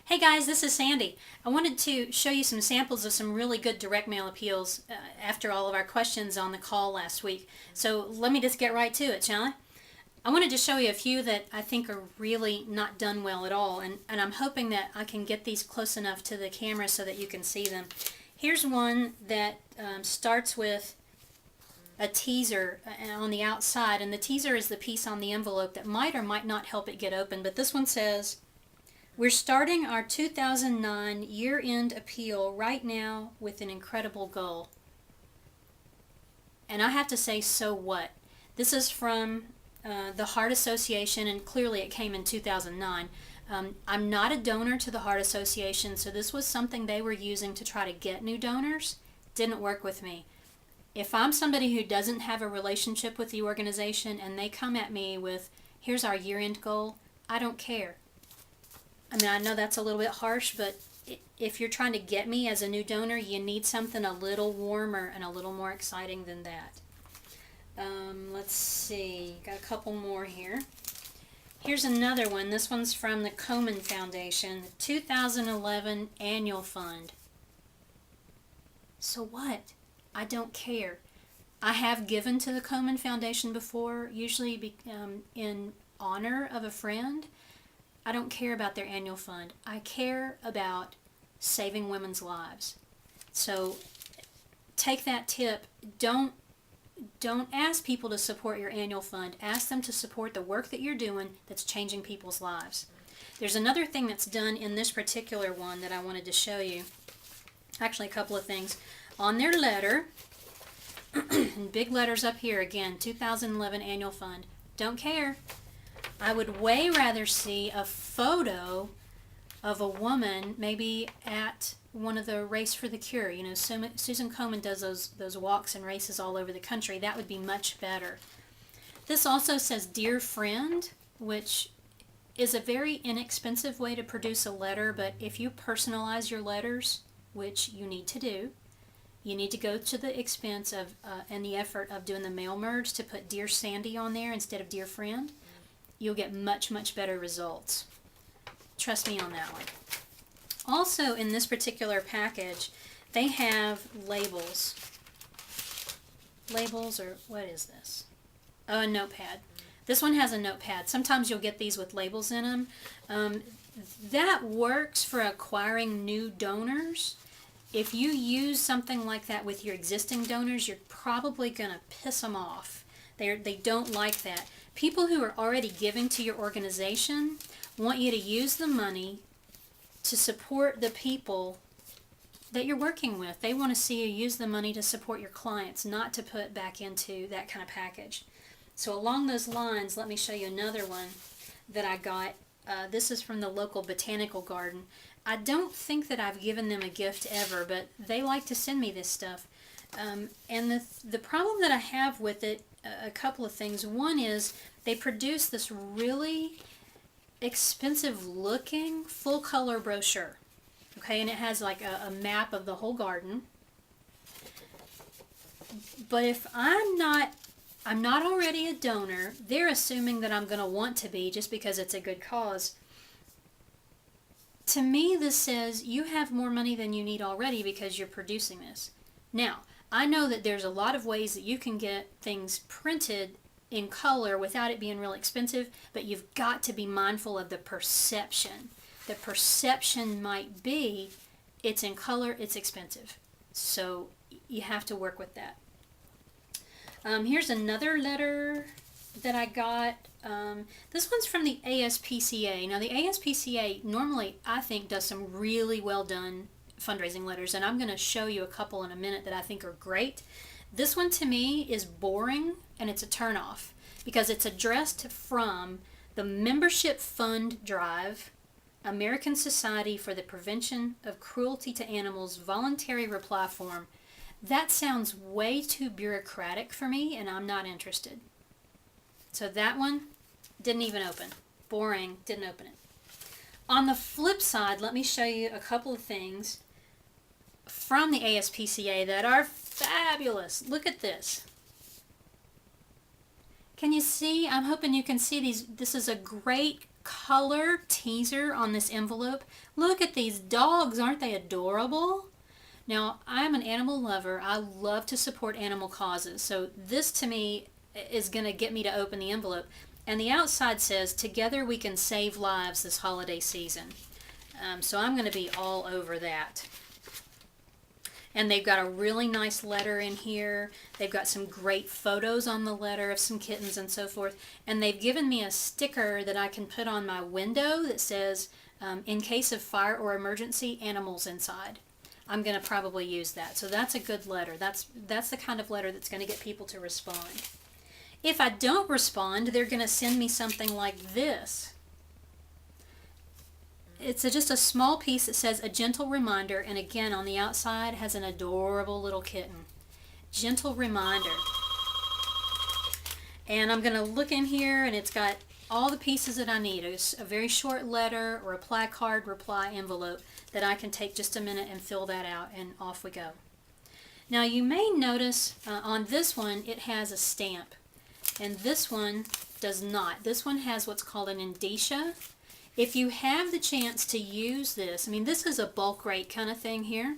Hey guys, this is Sandy. I wanted to show you some samples of some really good direct mail appeals after all of our questions on the call last week. So let me just get right to it, shall I? I wanted to show you a few that I think are really not done well at all, and I'm hoping that I can get these close enough to the camera so that you can see them. Here's one that starts with a teaser on the outside, and the teaser is the piece on the envelope that might or might not help it get open, but this one says, "We're starting our 2009 year-end appeal right now with an incredible goal." And I have to say, so what? This is from the Heart Association, and clearly it came in 2009. I'm not a donor to the Heart Association, so this was something they were using to try to get new donors. Didn't work with me. If I'm somebody who doesn't have a relationship with the organization and they come at me with, "Here's our year-end goal," I don't care. I mean, I know that's a little bit harsh, but if you're trying to get me as a new donor, you need something a little warmer and a little more exciting than that. Let's see, got a couple more here. Here's another one. This one's from the Komen Foundation, 2011 Annual Fund. So what? I don't care. I have given to the Komen Foundation before, usually in honor of a friend. I don't care about their annual fund. I care about saving women's lives. So take that tip. Don't ask people to support your annual fund. Ask them to support the work that you're doing that's changing people's lives. There's another thing that's done in this particular one that I wanted to show you. Actually, a couple of things. On their letter, in big letters up here again, 2011 Annual Fund. Don't care. I would way rather see a photo of a woman maybe at one of the Race for the Cure. You know, Susan Komen does those walks and races all over the country. That would be much better. This also says "Dear Friend," which is a very inexpensive way to produce a letter, but if you personalize your letters, which you need to do, you need to go to the expense of and the effort of doing the mail merge to put "Dear Sandy" on there instead of "Dear Friend." You'll get much, much better results. Trust me on that one. Also, in this particular package, they have labels. Labels, or what is this? Oh, a notepad. This one has a notepad. Sometimes you'll get these with labels in them. That works for acquiring new donors. If you use something like that with your existing donors, you're probably going to piss them off. They don't like that. People who are already giving to your organization want you to use the money to support the people that you're working with. They want to see you use the money to support your clients, not to put back into that kind of package. So along those lines, let me show you another one that I got. This is from the local botanical garden. I don't think that I've given them a gift ever, but they like to send me this stuff. And the problem that I have with it, a couple of things. One is they produce this really expensive looking full color brochure. Okay, and it has like a map of the whole garden. But if I'm not already a donor, they're assuming that I'm going to want to be just because it's a good cause. To me, this says you have more money than you need already because you're producing this. Now, I know that there's a lot of ways that you can get things printed in color without it being real expensive, but you've got to be mindful of the perception. The perception might be, it's in color, it's expensive. So you have to work with that. Here's another letter that I got. This one's from the ASPCA. Now the ASPCA normally, I think, does some really well done fundraising letters, and I'm going to show you a couple in a minute that I think are great. This one to me is boring, and it's a turnoff because it's addressed from the Membership Fund Drive, American Society for the Prevention of Cruelty to Animals voluntary reply form. That sounds way too bureaucratic for me, and I'm not interested. So that one didn't even open. Boring, didn't open it. On the flip side, let me show you a couple of things from the ASPCA that are fabulous. Look at this. Can you see? I'm hoping you can see these. This is a great color teaser on this envelope. Look at these dogs, aren't they adorable? Now, I'm an animal lover. I love to support animal causes. So this to me is going to get me to open the envelope. And the outside says, "Together we can save lives this holiday season." So I'm going to be all over that. And they've got a really nice letter in here. They've got some great photos on the letter of some kittens and so forth. And they've given me a sticker that I can put on my window that says, "In case of fire or emergency, animals inside." I'm going to probably use that. So that's a good letter. That's the kind of letter that's going to get people to respond. If I don't respond, they're going to send me something like this. It's just a small piece that says "A gentle reminder," and again on the outside has an adorable little kitten. Gentle reminder. And I'm going to look in here, and it's got all the pieces that I need. A very short letter, or reply card, reply envelope that I can take just a minute and fill that out, and off we go. Now you may notice on this one it has a stamp, and this one does not. This one has what's called an indicia. If you have the chance to use this, I mean, this is a bulk rate kind of thing here.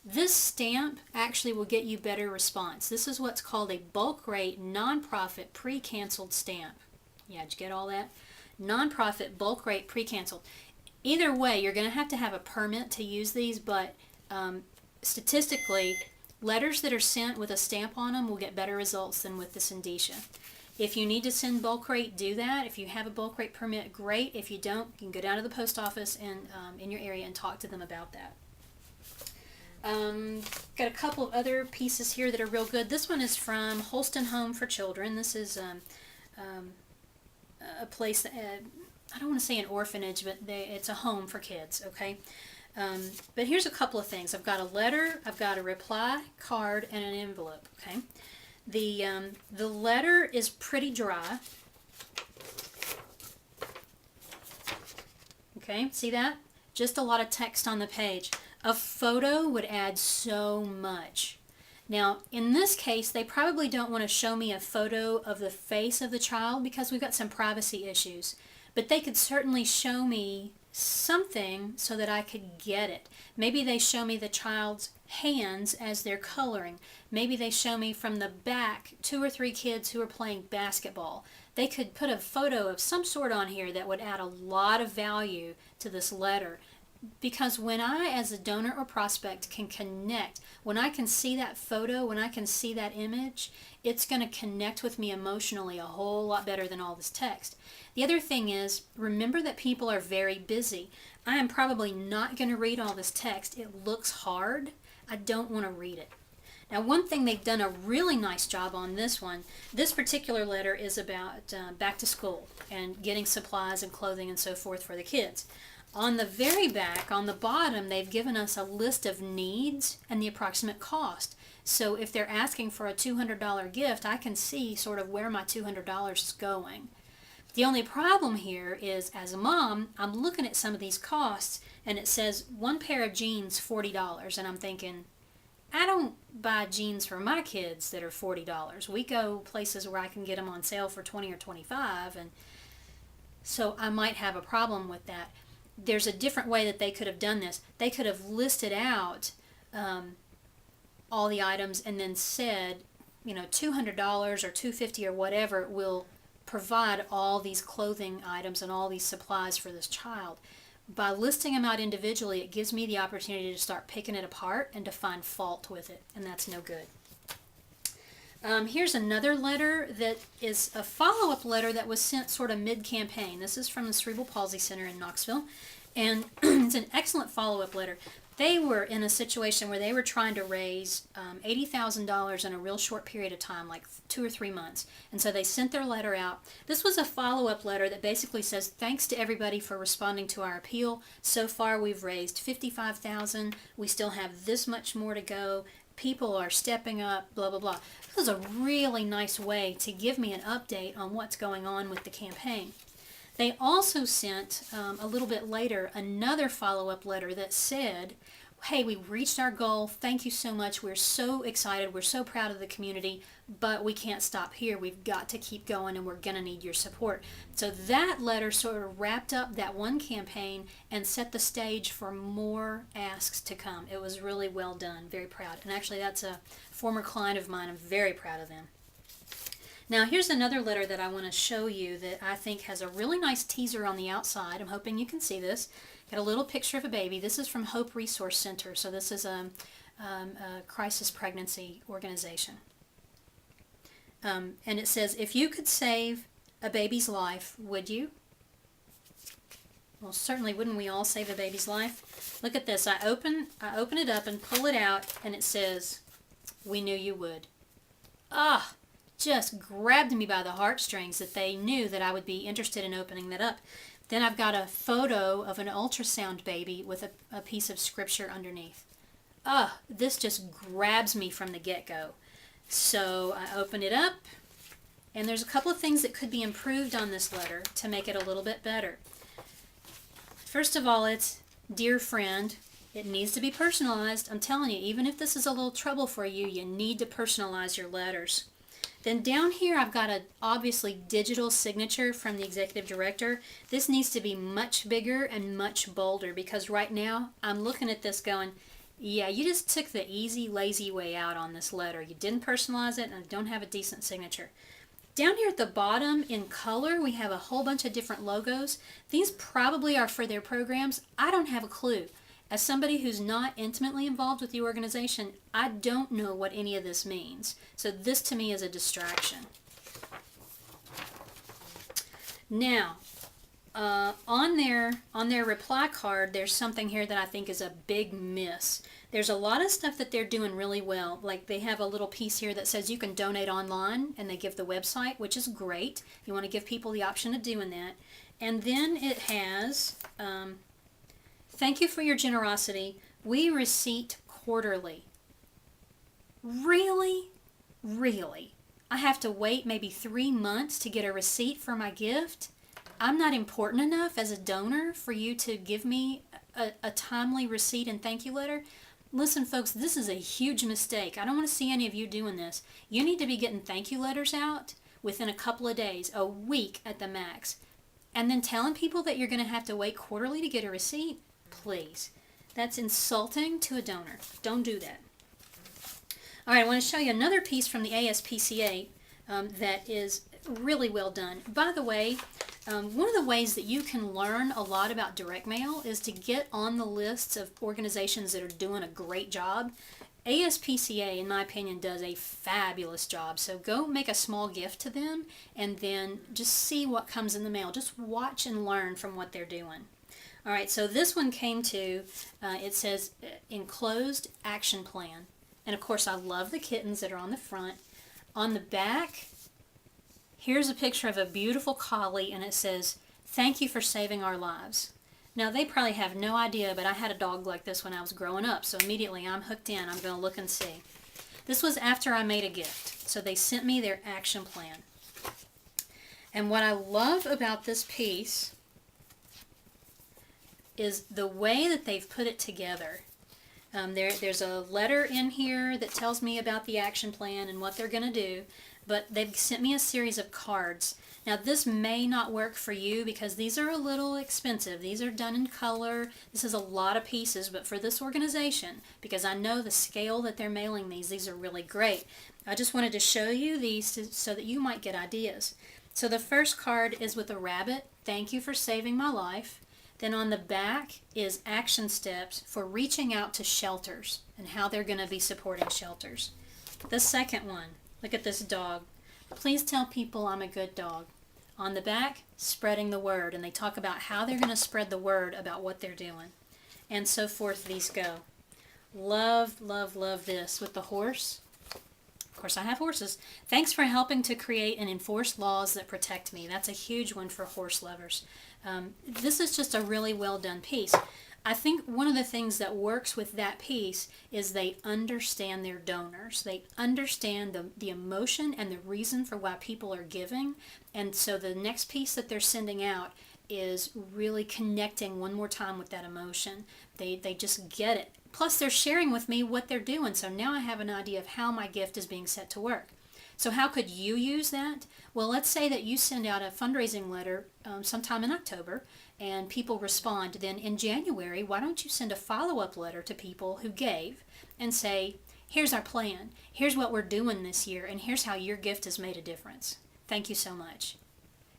This stamp actually will get you better response. This is what's called a bulk rate nonprofit pre-canceled stamp. Yeah, did you get all that? Nonprofit bulk rate pre-canceled. Either way, you're going to have a permit to use these, but statistically, letters that are sent with a stamp on them will get better results than with this indicia. If you need to send bulk rate, do that. If you have a bulk rate permit, great. If you don't, you can go down to the post office and in your area and talk to them about that. Got a couple of other pieces here that are real good. This one is from Holston Home for Children. This is a place that, I don't want to say an orphanage, but it's a home for kids, okay? But here's a couple of things. I've got a letter, I've got a reply card, and an envelope, okay? The letter is pretty dry. Okay, see that? Just a lot of text on the page. A photo would add so much. Now, in this case, they probably don't want to show me a photo of the face of the child because we've got some privacy issues. But they could certainly show me something so that I could get it. Maybe they show me the child's hands as they're coloring. Maybe they show me from the back 2 or 3 kids who are playing basketball. They could put a photo of some sort on here that would add a lot of value to this letter. Because when I, as a donor or prospect, can connect, when I can see that photo, when I can see that image, it's going to connect with me emotionally a whole lot better than all this text. The other thing is, remember that people are very busy. I am probably not going to read all this text. It looks hard. I don't want to read it. Now, one thing they've done a really nice job on this one, this particular letter is about back to school and getting supplies and clothing and so forth for the kids. On the very back, on the bottom, they've given us a list of needs and the approximate cost. So if they're asking for a $200 gift, I can see sort of where my $200 is going. The only problem here is, as a mom, I'm looking at some of these costs, and it says one pair of jeans, $40, and I'm thinking, I don't buy jeans for my kids that are $40. We go places where I can get them on sale for $20 or $25, and so I might have a problem with that. There's a different way that they could have done this. They could have listed out all the items and then said, you know, $200 or $250 or whatever will provide all these clothing items and all these supplies for this child. By listing them out individually, it gives me the opportunity to start picking it apart and to find fault with it, and that's no good. Here's another letter that is a follow-up letter that was sent sort of mid-campaign. This is from the Cerebral Palsy Center in Knoxville, and it's an excellent follow-up letter. They were in a situation where they were trying to raise $80,000 in a real short period of time, like 2 or 3 months, and so they sent their letter out. This was a follow-up letter that basically says, thanks to everybody for responding to our appeal. So far we've raised $55,000. We still have this much more to go. People are stepping up, blah, blah, blah. This was a really nice way to give me an update on what's going on with the campaign. They also sent, a little bit later, another follow-up letter that said, hey, we reached our goal. Thank you so much. We're so excited. We're so proud of the community, but we can't stop here. We've got to keep going, and we're going to need your support. So that letter sort of wrapped up that one campaign and set the stage for more asks to come. It was really well done. Very proud. And actually, that's a former client of mine. I'm very proud of them. Now, here's another letter that I want to show you that I think has a really nice teaser on the outside. I'm hoping you can see this. Got a little picture of a baby. This is from Hope Resource Center. So this is a crisis pregnancy organization. And it says, if you could save a baby's life, would you? Well, certainly wouldn't we all save a baby's life? Look at this. I open it up and pull it out, and it says, we knew you would. Ah! Just grabbed me by the heartstrings that they knew that I would be interested in opening that up. Then I've got a photo of an ultrasound baby with a piece of scripture underneath. This just grabs me from the get-go. So I open it up, and there's a couple of things that could be improved on this letter to make it a little bit better. First of all, it's, dear friend, it needs to be personalized. I'm telling you, even if this is a little trouble for you, you need to personalize your letters. Then down here I've got a obviously digital signature from the executive director. This needs to be much bigger and much bolder because right now I'm looking at this going, yeah, you just took the easy, lazy way out on this letter. You didn't personalize it and don't have a decent signature. Down here at the bottom in color we have a whole bunch of different logos. These probably are for their programs. I don't have a clue. As somebody who's not intimately involved with the organization, I don't know what any of this means. So this to me is a distraction. Now, on their reply card, there's something here that I think is a big miss. There's a lot of stuff that they're doing really well. Like they have a little piece here that says you can donate online, and they give the website, which is great. You want to give people the option of doing that. And then it has... thank you for your generosity. We receipt quarterly. Really? Really? I have to wait maybe 3 months to get a receipt for my gift? I'm not important enough as a donor for you to give me a timely receipt and thank you letter? Listen, folks, this is a huge mistake. I don't want to see any of you doing this. You need to be getting thank you letters out within a couple of days, a week at the max. And then telling people that you're going to have to wait quarterly to get a receipt? Please. That's insulting to a donor. Don't do that. All right, I want to show you another piece from the ASPCA that is really well done. By the way, one of the ways that you can learn a lot about direct mail is to get on the lists of organizations that are doing a great job. ASPCA, in my opinion, does a fabulous job. So go make a small gift to them and then just see what comes in the mail. Just watch and learn from what they're doing. All right, so this one came to, it says enclosed action plan. And of course, I love the kittens that are on the front. On the back, here's a picture of a beautiful collie, and it says, thank you for saving our lives. Now, they probably have no idea, but I had a dog like this when I was growing up, so immediately I'm hooked in. I'm going to look and see. This was after I made a gift, so they sent me their action plan. And what I love about this piece is the way that they've put it together. There's a letter in here that tells me about the action plan and what they're going to do, but they've sent me a series of cards. Now this may not work for you because these are a little expensive. These are done in color. This is a lot of pieces, but for this organization, because I know the scale that they're mailing these are really great. I just wanted to show you these so that you might get ideas. So the first card is with a rabbit. Thank you for saving my life. Then on the back is action steps for reaching out to shelters and how they're going to be supporting shelters. The second one, look at this dog. Please tell people I'm a good dog. On the back, spreading the word, and they talk about how they're going to spread the word about what they're doing. And so forth these go. Love, love, love this with the horse. Of course, I have horses. Thanks for helping to create and enforce laws that protect me. That's a huge one for horse lovers. This is just a really well done piece. I think one of the things that works with that piece is they understand their donors. They understand the emotion and the reason for why people are giving. And so the next piece that they're sending out is really connecting one more time with that emotion. They just get it. Plus, they're sharing with me what they're doing, so now I have an idea of how my gift is being set to work. So how could you use that? Well, let's say that you send out a fundraising letter sometime in October and people respond. Then in January, why don't you send a follow-up letter to people who gave and say, here's our plan, here's what we're doing this year, and here's how your gift has made a difference. Thank you so much.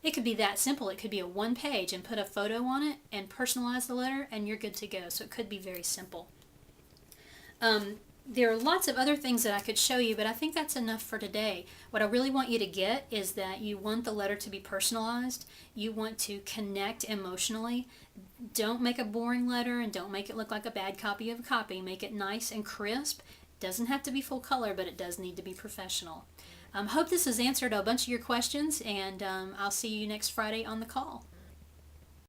It could be that simple. It could be a one page and put a photo on it and personalize the letter and you're good to go. So it could be very simple. There are lots of other things that I could show you, but I think that's enough for today. What I really want you to get is that you want the letter to be personalized. You want to connect emotionally. Don't make a boring letter and don't make it look like a bad copy of a copy. Make it nice and crisp. It doesn't have to be full color, but it does need to be professional. Hope this has answered a bunch of your questions, and I'll see you next Friday on the call.